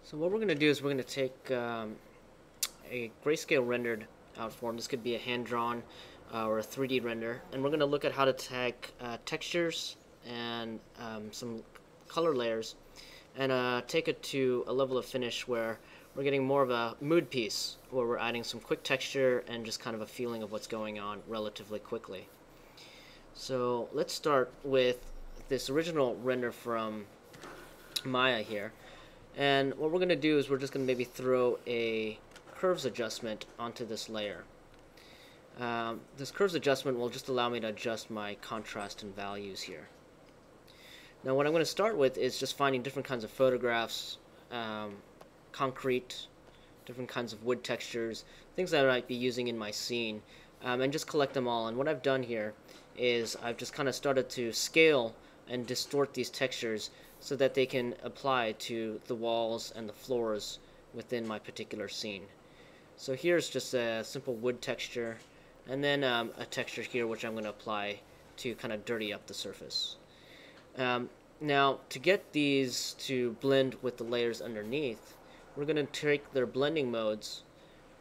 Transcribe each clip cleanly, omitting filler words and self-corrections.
So what we're going to do is we're going to take a grayscale rendered out form. This could be a hand-drawn or a 3D render, and we're going to look at how to tag textures and some color layers and take it to a level of finish where we're getting more of a mood piece, where we're adding some quick texture and just kind of a feeling of what's going on relatively quickly. So let's start with this original render from Maya here. And what we're going to do is we're just going to maybe throw a curves adjustment onto this layer. This curves adjustment will just allow me to adjust my contrast and values here. Now what I'm going to start with is just finding different kinds of photographs, concrete, different kinds of wood textures, things that I might be using in my scene, and just collect them all. And what I've done here is I've just kind of started to scale and distort these textures so that they can apply to the walls and the floors within my particular scene. So here's just a simple wood texture, and then a texture here which I'm going to apply to kind of dirty up the surface. Now to get these to blend with the layers underneath, we're going to take their blending modes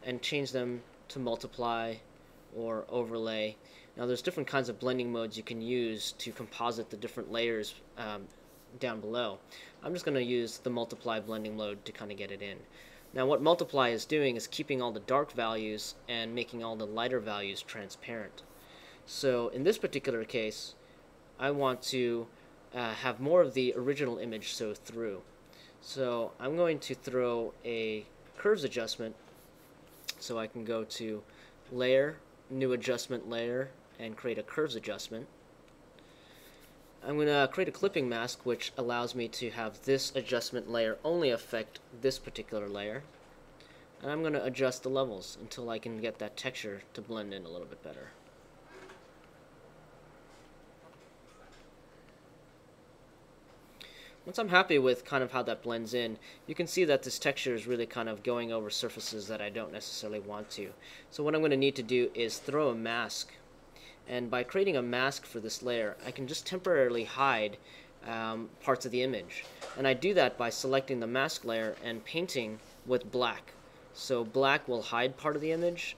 and change them to multiply or overlay. Now there's different kinds of blending modes you can use to composite the different layers down below. I'm just going to use the multiply blending mode to kind of get it in. Now what multiply is doing is keeping all the dark values and making all the lighter values transparent. So in this particular case, I want to have more of the original image show through. So I'm going to throw a curves adjustment, so I can go to layer, new adjustment layer, and create a curves adjustment. I'm going to create a clipping mask which allows me to have this adjustment layer only affect this particular layer. And I'm going to adjust the levels until I can get that texture to blend in a little bit better. Once I'm happy with kind of how that blends in, you can see that this texture is really kind of going over surfaces that I don't necessarily want to. So what I'm going to need to do is throw a mask. And by creating a mask for this layer, I can just temporarily hide parts of the image. And I do that by selecting the mask layer and painting with black. So black will hide part of the image,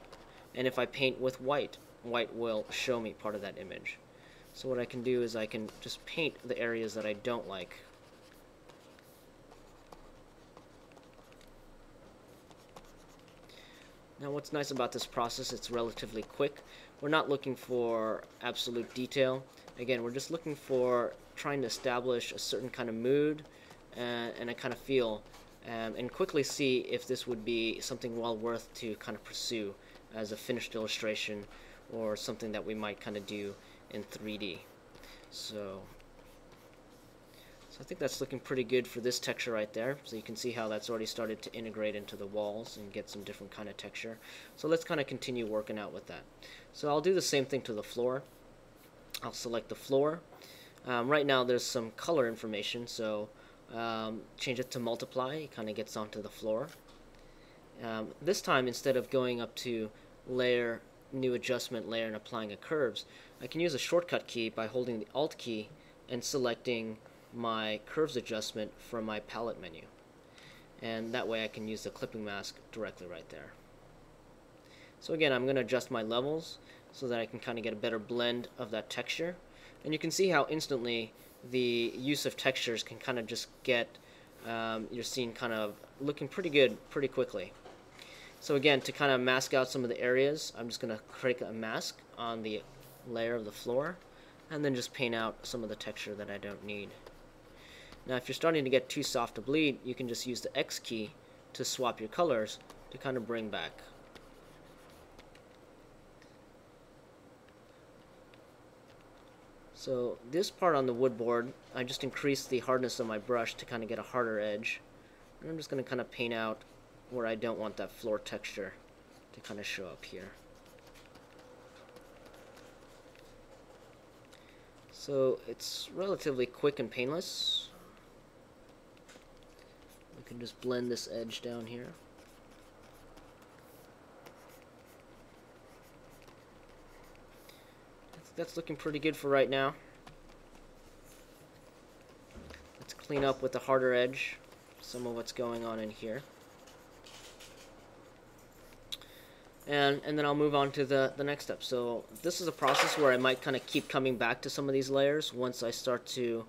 and if I paint with white, white will show me part of that image. So what I can do is I can just paint the areas that I don't like. Now what's nice about this process, it's relatively quick. We're not looking for absolute detail. Again, we're just looking for trying to establish a certain kind of mood and a kind of feel, and quickly see if this would be something well worth to kind of pursue as a finished illustration or something that we might kind of do in 3D. So I think that's looking pretty good for this texture right there. So you can see how that's already started to integrate into the walls and get some different kind of texture. So let's kind of continue working out with that. So I'll do the same thing to the floor. I'll select the floor. Right now there's some color information, so change it to multiply. It kind of gets onto the floor. This time, instead of going up to layer, new adjustment layer, and applying a curves, I can use a shortcut key by holding the Alt key and selecting my curves adjustment from my palette menu, and that way I can use the clipping mask directly right there. So again, I'm going to adjust my levels so that I can kind of get a better blend of that texture, and you can see how instantly the use of textures can kind of just get your scene kind of looking pretty good pretty quickly. So again, to kind of mask out some of the areas, I'm just going to create a mask on the layer of the floor and then just paint out some of the texture that I don't need. Now if you're starting to get too soft to bleed, you can just use the X key to swap your colors to kind of bring back. So this part on the wood board, I just increased the hardness of my brush to kind of get a harder edge. And I'm just going to kind of paint out where I don't want that floor texture to kind of show up here. So it's relatively quick and painless. We can just blend this edge down here. That's looking pretty good for right now. Let's clean up with the harder edge. some of what's going on in here. And then I'll move on to the next step. So this is a process where I might kind of keep coming back to some of these layers once I start to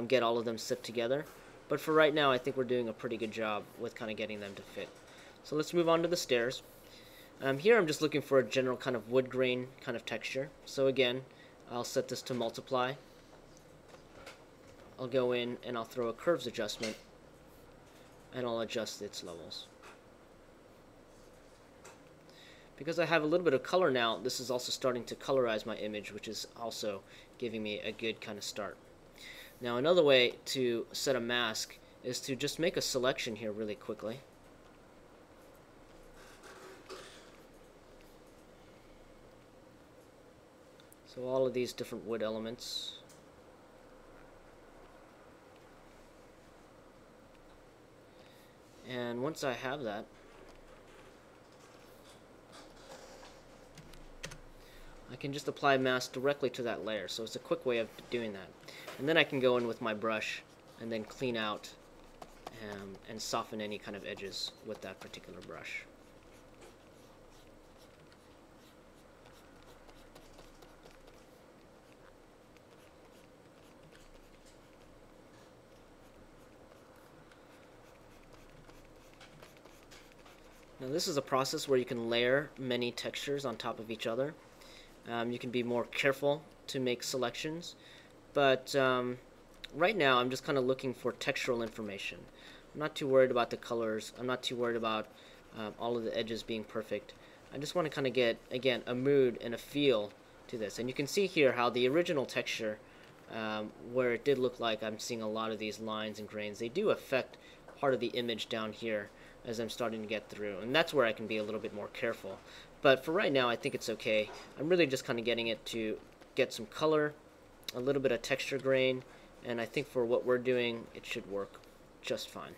get all of them set together. But for right now, I think we're doing a pretty good job with kind of getting them to fit. So let's move on to the stairs. Here I'm just looking for a general kind of wood grain kind of texture. So again, I'll set this to multiply. I'll go in and I'll throw a curves adjustment, and I'll adjust its levels. Because I have a little bit of color now, this is also starting to colorize my image, which is also giving me a good kind of start. Now another way to set a mask is to just make a selection here really quickly. So all of these different wood elements. And once I have that, I can just apply mask directly to that layer. So it's a quick way of doing that. And then I can go in with my brush and then clean out and soften any kind of edges with that particular brush. Now this is a process where you can layer many textures on top of each other. You can be more careful to make selections, but right now I'm just kind of looking for textural information. I'm not too worried about the colors. I'm not too worried about all of the edges being perfect. I just want to kind of get, again, a mood and a feel to this. And you can see here how the original texture, where it did look like I'm seeing a lot of these lines and grains, they do affect part of the image down here as I'm starting to get through. And that's where I can be a little bit more careful. But for right now, I think it's okay. I'm really just kind of getting it to get some color, a little bit of texture grain, and I think for what we're doing, it should work just fine.